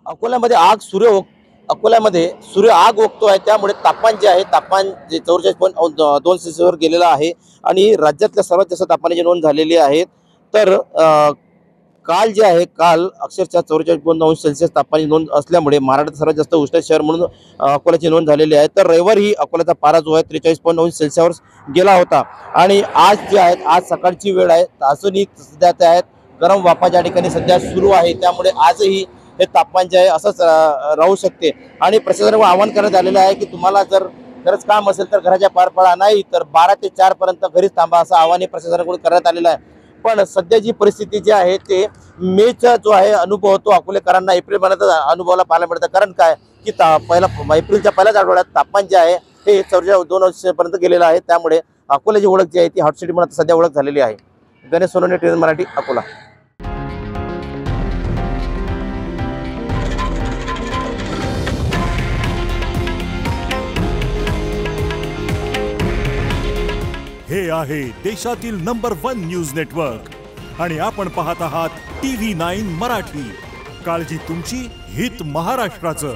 अकोल्यामध्ये अकोल्यामध्ये सूर्य आग ओकतो आहे। त्यामुळे तापमान जे आहे तापमान जे 44.2 सेल्सिअसवर गेलेलं आहे आणि राज्यातल्या सर्वात जास्त तापमानाची नोंद झालेली आहे। तर काल जे आहे काल अक्षरशः 44.2 सेल्सिअस तापमानाची नोंद असल्यामुळे महाराष्ट्रात सर्वात जास्त उष्ण शहर म्हणून अकोल्याची नोंद झालेली आहे। तर रविवारी अकोल्याचा पारा जो आहे 43.9 सेल्सिअसवर गेला होता आणि आज जे आहे आज सकाळची वेळ आहे। अजूनही सध्या त्या आहेत गरम वाफा ज्या ठिकाणी सध्या सुरू आहे, त्यामुळे आजही हे तापमान जे आहे असंच राहू शकते आणि प्रशासनाकडून आवाहन करण्यात आलेलं आहे की तुम्हाला जर खरंच काम असेल तर घराच्या पार पडा, नाही तर 12 ते 4 पर्यंत घरीच थांबा असं आवाहन प्रशासनाकडून करण्यात आलेलं आहे। पण सध्या जी परिस्थिती जी आहे ते मेचा जो आहे अनुभव तो अकोलेकरांना एप्रिल महिन्यात अनुभवाला पाहायला मिळतं। कारण काय की एप्रिलच्या पहिल्याच आठवड्यात तापमान जे आहे हे 42 पर्यंत गेलेलं आहे। त्यामुळे अकोल्याची ओळख जी आहे ती हॉट सिटी म्हणून सध्या ओळख झालेली आहे। गणेश सोनवणे, टीव्ही मराठी, अकोला। हे आहे देशातील नंबर 1 न्यूज नेटवर्क आणि आपण पाहत आहात TV9 मराठी। काळजी तुमची, हित महाराष्ट्राचं।